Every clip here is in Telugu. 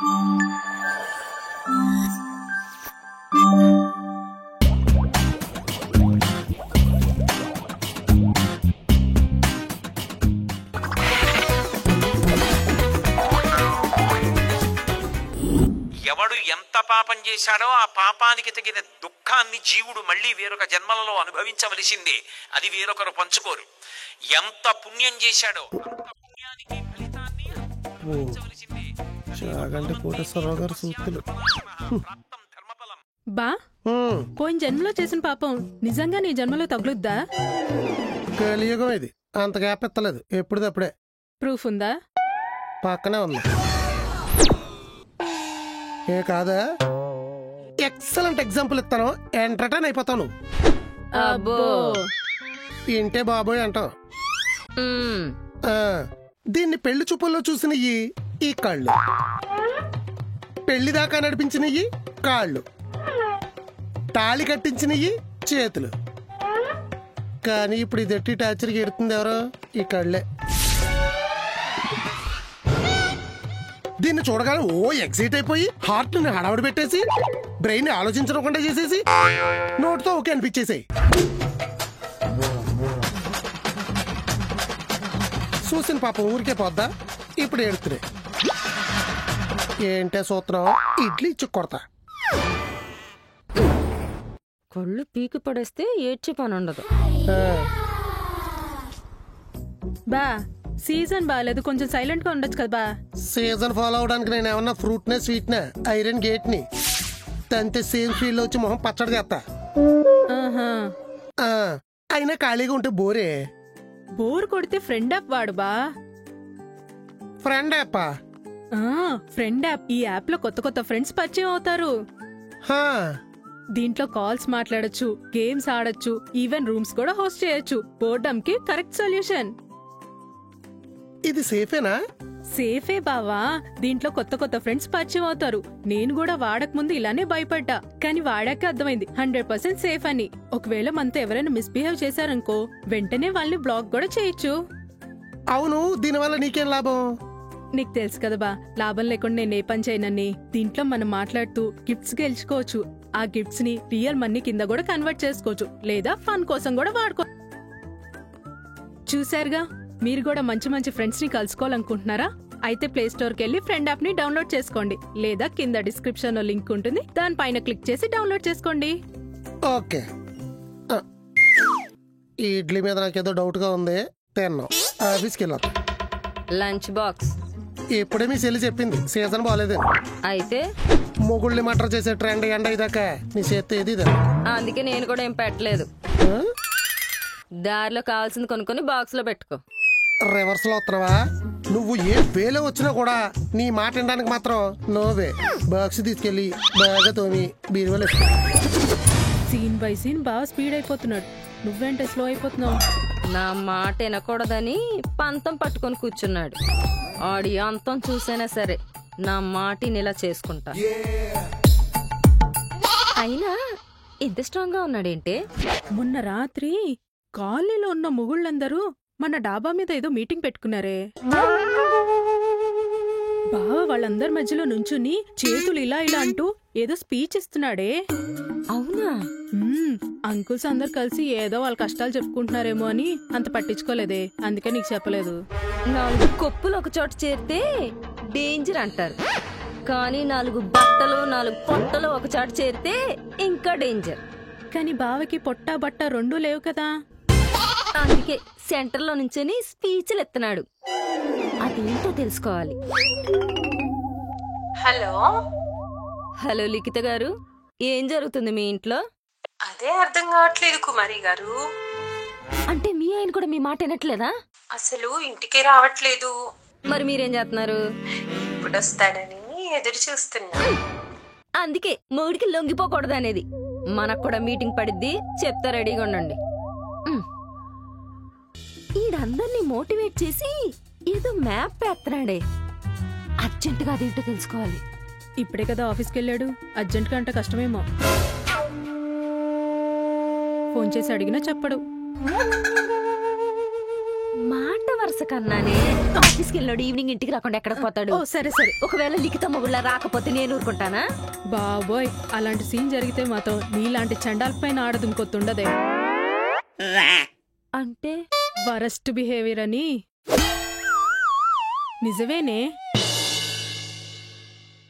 ఎవడు ఎంత పాపం చేశాడో ఆ పాపానికి తగిన దుఃఖాన్ని జీవుడు మళ్ళీ వేరొక జన్మలలో అనుభవించవలసిందే. అది వేరొకరు పంచుకోరు. ఎంత పుణ్యం చేశాడో అంత పుణ్యానికి ఫలితాన్ని అనుభవించవలసిందే. బా పోయిన జన్మలో చేసిన పాపం నిజంగా నీ జన్మలో తగులుద్దా? కలియుగం ఇది, అంత గ్యాప్ ఎత్తలేదు. ఎప్పుడుదప్పుడే. ప్రూఫ్ ఉందా? పక్కనే ఉంది. ఏ కాదా? ఎక్సలెంట్ ఎగ్జాంపుల్ ఇస్తాను, ఎంటర్టైన్ అయిపోతాను. అబ్బో ఇంటే బాబోయ్ అంటావు. దీన్ని పెళ్లి చూపుల్లో చూసినవి ఈ కళ్ళు, పెళ్లి దాకా నడిపించినవి కాళ్ళు, తాళి కట్టించినవి చేతులు. కానీ ఇప్పుడు ఇది ఎట్టి టార్చర్కి ఎడుతుంది ఎవరో? ఈ కళ్ళే. దీన్ని చూడగానే ఓ ఎక్సైట్ అయిపోయి హార్ట్ ని హడావుడి పెట్టేసి బ్రెయిన్ ఆలోచించకుండా చేసేసి నోటితో ఓకే అనిపించేసాయి. చూసిన పాపం ఊరికే పోద్దా? ఇప్పుడు ఏడుతున్నాయి. ఏంటే సూత్రం? ఇడ్లీ ఇచ్చి కొడతా. కళ్ళు పీకి పడేస్తే ఏడ్చే పని ఉండదు. బా సీజన్ బాగాలేదు, కొంచెం సైలెంట్ గా ఉండొచ్చు కదా బా. సీజన్ ఫాలో అవడానికి నేను ఏమన్నా ఫ్రూట్ నే స్వీట్ నే ఐరన్ గేట్ ని తంతే సేమ్ ఫీల్ లో వచ్చి మొహం పచ్చడి చేస్తా. అయినా ఖాళీగా ఉంటే బోరే. బోర్ కొడితే ఫ్రెండ్ యాప్ వాడు బా. ఫ్రెండ్ యాపా? Friend app. ఈ యాప్ లో కొత్త కొత్త ఫ్రెండ్స్ పరిచయం అవుతారు. దీంట్లో కాల్స్ మాట్లాడొచ్చు, గేమ్స్ ఆడొచ్చు, ఈవెన్ రూమ్స్ కూడా హోస్ట్ చేయొచ్చు. బోర్డమ్ కి కరెక్ట్ సొల్యూషన్. ఇది సేఫేనా? సేఫే బావా. దీంట్లో కొత్త కొత్త ఫ్రెండ్స్ పరిచయం అవుతారు. నేను కూడా వాడక ముందు ఇలానే భయపడ్డా, కానీ వాడాక అర్థమైంది 100% సేఫ్ అని. ఒకవేళ మనతో ఎవరైనా మిస్బిహేవ్ చేశారనుకో వెంటనే వాళ్ళని బ్లాక్ కూడా చేయొచ్చు. అవును, దీనివల్ల నీకేం లాభం? నీకు తెలుసు కదా బా, లాభం లేకుండా నేను ఏ పని చేయనని. దీంట్లో మనం మాట్లాడుతూ గిఫ్ట్స్ గెలుచుకోవచ్చు. ఆ గిఫ్ట్స్ ని రియల్ మనీ కింద కూడా కన్వర్ట్ చేసుకోవచ్చు, లేదా ఫన్ కోసం కూడా వాడుకో. చూసారుగా, మీరు కూడా మంచి మంచి ఫ్రెండ్స్ ని కలుసుకోవాలనుకుంటున్నారా? అయితే ప్లే స్టోర్ కి వెళ్ళి ఫ్రెండ్ యాప్ ని డౌన్లోడ్ చేసుకోండి, లేదా కింద డిస్క్రిప్షన్ లో లింక్ ఉంటుంది, దానిపైన క్లిక్ చేసి డౌన్లోడ్ చేసుకోండి. ఓకే. ఈ ఇడ్లీ మీద నాకేదో డౌట్ గా ఉంది, తిన్నాం. ఆఫీస్కి వెళ్ళాం. లంచ్ బాక్స్ ఇప్పుడే మీ చెల్లి చెప్పింది సీజన్ బాగాలేదని. అయితే మొగుళ్ళని మటర్ చేసే ట్రెండ్ ఎండ ఇదాకా నీ చేతి ఏది? అందుకే నేను కూడా ఏం పెట్టలేదు. దారిలో కావాల్సింది కొనుక్కొని బాక్స్ లో పెట్టుకో. రివర్స్ లో వస్తున్నావా? నువ్వు ఏ వేలో వచ్చినా కూడా నీ మాట వినడానికి మాత్రం నోవే. బాక్స్ తీసుకెళ్లి బాగా తోమి బీరువాలో. సీన్ బై సీన్ బాగా స్పీడ్ అయిపోతున్నాడు, నువ్వేంటే స్లో అయిపోతున్నావు. నా మాట వినకూడదని పంతం పట్టుకొని కూర్చున్నాడు. ఆడి అంతం చూసైనా సరే నా మాటిని ఇలా చేసుకుంటా. అయినా ఇంత స్ట్రాంగ్ గా ఉన్నాడేంటే? మొన్న రాత్రి కాలనీలో ఉన్న మొగుళ్ళందరూ మన డాబా మీద ఏదో మీటింగ్ పెట్టుకున్నారే. బావ వాళ్ళందరి మధ్యలో నుంచుని చేతులు ఇలా ఇలా అంటూ ఏదో స్పీచ్ ఇస్తున్నాడే. అవునా? అంకుల్స్ అందరు కలిసి ఏదో వాళ్ళ కష్టాలు చెప్పుకుంటున్నారేమో అని అంత పట్టించుకోలేదే, అందుకే నీకు చెప్పలేదు. 4 కొప్పులు ఒక చోట చేరితే డేంజర్ అంటారు, కానీ 4 బట్టలు 4 పొట్టలు ఒక చోట చేరితే ఇంకా డేంజర్. కానీ బావకి పొట్టా బట్ట రెండూ లేవు కదా, అందుకే సెంటర్ లో నుంచొని స్పీచ్లు ఎత్తున్నాడు. అదేంటో తెలుసుకోవాలి. హలో హలో లిఖిత గారు, ఏం జరుగుతుంది మీ ఇంట్లో? అదే అర్థం కావట్లేదు కుమారి గారు. అంటే మీ ఆయన కూడా మీ మాట వినట్లేదా? అసలు ఇంటికే రావట్లేదు. మరి మీరేం చేస్తున్నారు? ఇప్పుడు వస్తాడని ఎదురు చూస్తున్నా. అందుకే మొగుడికి లొంగిపోకూడదు అనేది. మనకు కూడా మీటింగ్ పడిద్ది, చెప్తా, రెడీగా ఉండండి. ఈడందరినీ మోటివేట్ చేసి ఏదో మ్యాప్ వేస్తున్నాడే. అర్జెంటుగా అదేంటో తెలుసుకోవాలి. ఇప్పుడే కదా ఆఫీస్కి వెళ్ళాడు, అర్జెంట్ గా అంటే కష్టమేమో. ఫోన్ చేసి అడిగినా చెప్పడు. మాట వరుస కన్నానే. ఆఫీస్కి వెళ్ళాడు, ఈవినింగ్ ఇంటికి రాకుండా ఎక్కడ పోతాడు? ఓ సరే సరే. ఒకవేళ లిఖిత మొగుళ్ళ రాకపోతే నేను ఊరుకుంటానా? బాబోయ్, అలాంటి సీన్ జరిగితే మాత్రం నీలాంటి చండాల పైన ఆడదు ఇంకొత్తుండదే. అంటే వరస్ట్ బిహేవియర్ అని. నిజమేనే.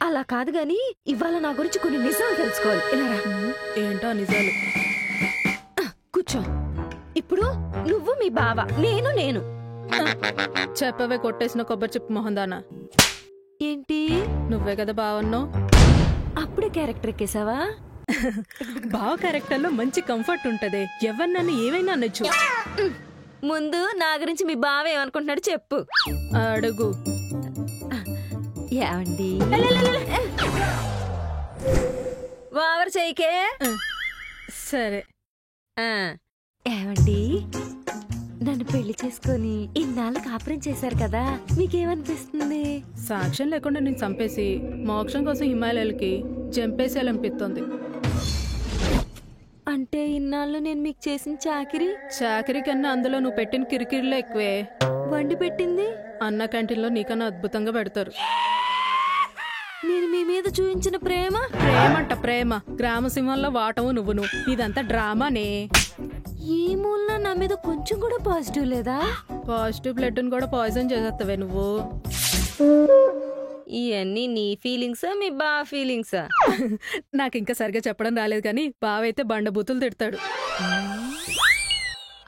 అలా కాదు గాని ఇవాళ నా గురించి కొన్ని నిజాలు తెలుసుకోవాలి. ఇలా రా. ఏంటో నిజాలు. కూర్చో. ఇప్పుడు నువ్వు మీ బావ, నేను చెప్పవే కొట్టేసిన కొబ్బరి చెప్పు మొహందానా. ఏంటి? నువ్వే కదా బావన్నావు. అప్పుడే క్యారెక్టర్ ఎక్కేసావా? బావ క్యారెక్టర్ లో మంచి కంఫర్ట్ ఉంటదే. ఎవరినన్నా ఏమైనా అనొచ్చు. ముందు నా గురించి మీ బావ ఏమనుకుంటున్నాడు చెప్పు. అడుగు. ఏమండి ఓవర్ చేయకే. సరే. ఏమండి నన్ను పెళ్లి చేసుకొని ఇన్నాళ్ళు కాపురం చేశారు కదా, మీకేమనిపిస్తుంది? సాక్ష్యం లేకుండా నేను చంపేసి మోక్షం కోసం హిమాలయాలకి జంపేసేయాలనిపిస్తుంది. అంటే ఇన్నాళ్ళు నేను మీకు చేసిన చాకరీ కన్నా అందులో నువ్వు పెట్టిన కిరికిరిలో ఎక్కువే. వండి పెట్టింది అన్న క్యాంటీన్లో నీకన్నా అద్భుతంగా పెడతారు. నేను మీ మీద చూపించిన ప్రేమంట ప్రేమ. గ్రామ సింహంలో వాటము నువ్వును. ఇదంతా డ్రామానే. ఈ మూలన నా మీద కొంచెం కూడా పాజిటివ్ లేదా? పాజిటివ్ బ్లడ్ కూడా పాయిజన్ చేసేస్తావే నువ్వు. ఇవన్నీ నీ ఫీలింగ్సా మీ బా ఫీలింగ్సా? నాకు ఇంకా సరిగా చెప్పడం రాలేదు కానీ బావైతే బండబూతులు తిడతాడు.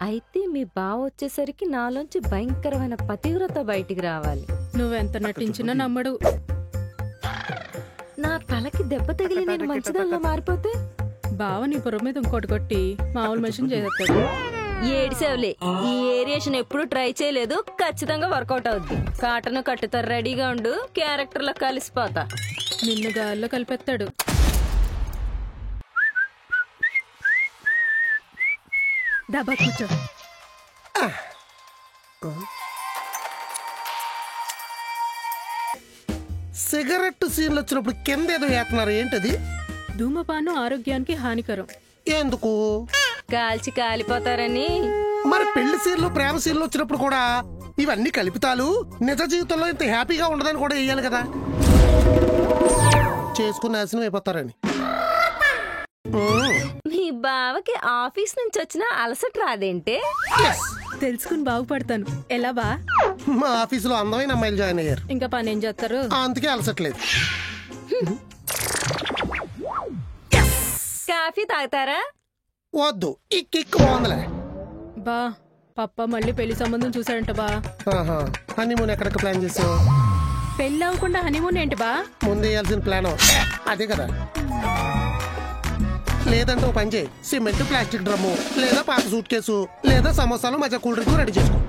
అయితే మీ బావ వచ్చేసరికి నాలోంచి భయంకరమైన పతివ్రత బయటికి రావాలి. నువ్వెంత నటించినా నమ్మడు. నా తలకి దెబ్బ తగిలి నేను మంచిదానిలో మారిపోతే బావ నీ బుర్ర మీద ఇంకోటి కొట్టి మామూలు మనిషిని చేసేస్తాడు. ఏడిసేవలే. ఈ ఏరియేషన్ ఎప్పుడు ట్రై చేయలేదు, ఖచ్చితంగా వర్కౌట్ అవుద్ది. కాటను కట్టుతారు, రెడీగా ఉండు. క్యారెక్టర్ లో కలిసిపోతా. నిన్ను గాల్లో కలిపెత్తాడు. డబ్బా కూర్చో. సిగరెట్ సీన్లు వచ్చినప్పుడు కింద ఏదో వేస్తున్నారు, ఏంటది? ధూమపానం ఆరోగ్యానికి హానికరం. ఎందుకు? కాల్చి కాలిపోతారని. మరి పెళ్లి సీన్లు ప్రేమ సీన్లు వచ్చినప్పుడు కూడా ఇవన్నీ కలుపుతాలు నిజ జీవితంలో ఇంత హ్యాపీగా ఉండదని కూడా వేయాలి కదా, చేసుకుని నాశనం అయిపోతారని. మీ బావకి ఆఫీస్ నుంచి వచ్చిన అలసట రాదేంటే? తెలుసుకుని బాగుపడతాను. ఎలా బా? మా ఆఫీసులో అందమైన అమ్మాయిలు జాయిన్ అయ్యారు. ఇంకా పని ఏం చేస్తారు? అందుకే అలసట్లేదు. కాఫీ తాగుతారా? వద్దు, ఈ కిక్ బాగుందిలే. బా పప్ప మళ్ళీ పెళ్లి సంబంధం చూసాడంట బా. హనీమూన్ ఎక్కడికి ప్లాన్ చేసావు? పెళ్లి అవ్వకుండా హనీమూన్ ఏంటి బా? ముందు వేయాల్సిన ప్లాన్ అదే కదా. లేదంటే ఓ పని చేయి, సిమెంట్ ప్లాస్టిక్ డ్రమ్ము లేదా పాత సూట్ కేసు లేదా సమోసాలు మధ్య కూల్ డ్రింక్ రెడీ చేసుకో.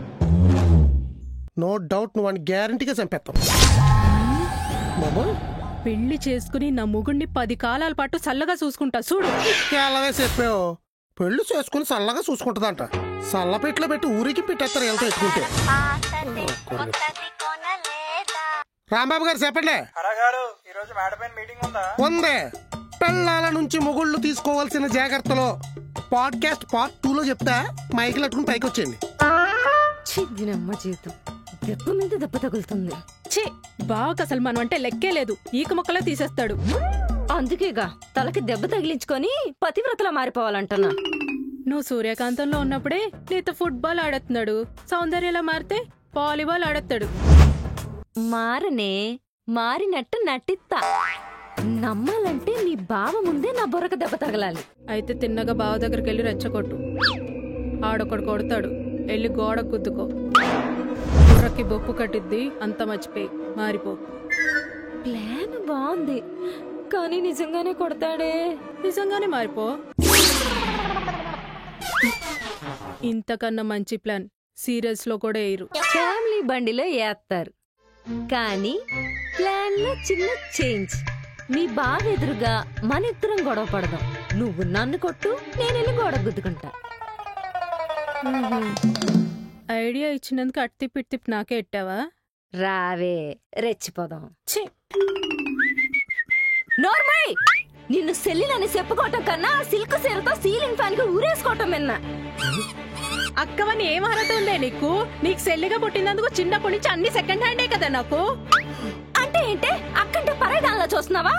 నో డౌట్ నువ్వు అని గ్యారంటీగా చంపేస్తావు. బాబు పెళ్లి చేసుకుని నా మొగుడిని 10 కాలాల పాటు చల్లగా చూసుకుంటా చూడు. కేలవే చెప్పావు. పెళ్లి చేసుకుని చల్లగా చూసుకుంటుందంట. చల్లపెట్లో పెట్టి ఊరికి పెట్టేస్తారు ఎంత ఎత్తుకుంటే. రాంబాబు గారు చెప్పండి. ఉందే. పెళ్ళాల నుంచి మొగుళ్ళు తీసుకోవాల్సిన జాగ్రత్తలో పాడ్కాస్ట్ పార్ట్ 2లో చెప్తా. మైకులు అట్టుకుని పైకి వచ్చేయండి. జీవితం దెబ్బ మీద దెబ్బ తగులుతుంది. ఛీ, బావకు అసలు మనం అంటే లెక్కే లేదు. ఈక మొక్కలా తీసేస్తాడు. అందుకేగా తలకి దెబ్బ తగిలించుకొని పతివ్రతలా మారిపోవాలంటున్నా. నువ్వు సూర్యకాంతంలో ఉన్నప్పుడే నీతో ఫుట్బాల్ ఆడేస్తున్నాడు. సౌందర్యలా మారితే వాలీబాల్ ఆడేస్తాడు. మారనే, మారినట్టు నటిస్తా. నమ్మాలంటే నీ బావ ముందే నా బొరక దెబ్బ తగలాలి. అయితే తిన్నగా బావ దగ్గరికి వెళ్ళి రెచ్చగొట్టు. ఆడొకడు కొడతాడు, వెళ్ళి గోడ గుద్దుకో. బుర్రకి బొప్పు కట్టిద్ది. అంత మర్చిపోయి మారిపో. ప్లాన్ బాగుంది కానీ నిజంగానే కొడతాడే. నిజంగానే మారిపో. ఇంతకన్నా మంచి ప్లాన్ సీరియల్స్ లో కూడా వేయరు. ఫ్యామిలీ బండిలో వేస్తారు కానీ ప్లాన్ లో చిన్న చేంజ్. మీ బావ ఎదురుగా మన ఇద్దరం గొడవ పడదాం. నువ్వు నన్ను కొట్టు, నేను వెళ్ళి గోడ గుద్దుకుంటా. ఐడియా ఇచ్చినందుకు అట్టి పిట్టి నాకే ఎట్టావా? రావే రెచ్చిపోదాం. ఛీ, నోర్మై! నిన్ను సెల్లినని చెప్పుకోవటం కన్నా సిల్క్ సీరతో సీలింగ్ ఫ్యాన్ కి ఊరేసుకోవటం విన్నా. అక్కవని ఏం అర్హత ఉందే నీకు? నీకు సెల్లిగా పుట్టినందుకు చిన్నప్పటి నుంచి అన్ని సెకండ్ హ్యాండే కదా నాకు. అంటే ఏంటే అక్కంటే పరాయిదానిలా చూస్తున్నావా?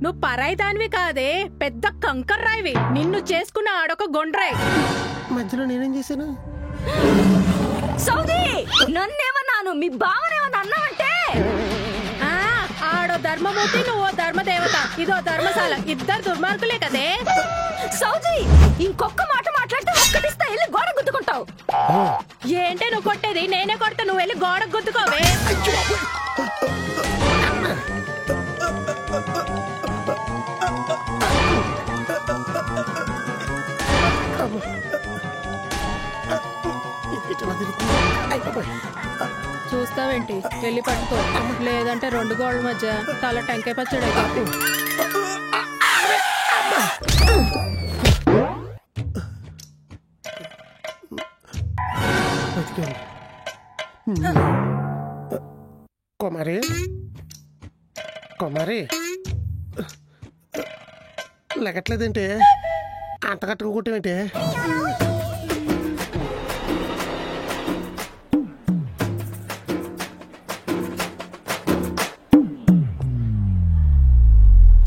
నువ్వు పరాయి దానివి కాదే, పెద్ద కంకర్రాయివి. నిన్ను చేసుకున్న ఆడొక గొండ్రాయి. మధ్యలో నేనేం చేశాను? సౌదీ నన్నేమన్నాను, మీ బావనేమన్నా అన్నావంటే ఆ, ఆడో ధర్మమూర్తి, నువ్వో ధర్మదేవత, ఇదో ధర్మశాల. ఇద్దరు దుర్మార్గులే కదే. సౌదీ ఇంకొక మాట మాట్లాడితే ఒక్కటిస్తా వెళ్ళి గోడ గుద్దుకుంటావు. ఏంటే నువ్వు కొట్టేది? నేనే కొడతా, నువ్వు వెళ్ళి గోడ గుద్దుకోవే. చూస్తావేంటి? వెళ్ళి పట్టుకో, లేదంటే రెండు గోడల మధ్య తల టెంకాయ పచ్చడి కాపు. కుమారి, కుమారి లెగట్లేదేంటి? అంత కట్టుకు కొట్టేంటి?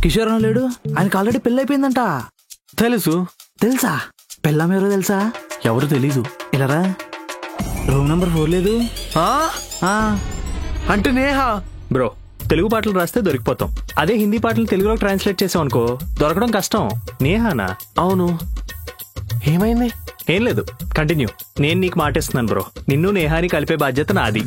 కిషోర్ అన్న లేడు, ఆయనకు ఆల్రెడీ పెళ్లి అయిపోయిందంట. తెలుసు. తెలుసా? పెళ్ళాం ఎవరో తెలుసా? ఎవరు తెలీదు. ఇలారా రూమ్ నంబర్ 4 లేదు. అంటే నేహా బ్రో, తెలుగు పాటలు రాస్తే దొరికిపోతాం. అదే హిందీ పాటలు తెలుగులో ట్రాన్స్లేట్ చేసాం అనుకో దొరకడం కష్టం. నేహానా? అవును. ఏమైంది? ఏం లేదు, కంటిన్యూ. నేను నీకు మాటిస్తున్నాను బ్రో, నిన్ను నేహాని కలిపే బాధ్యత నాది.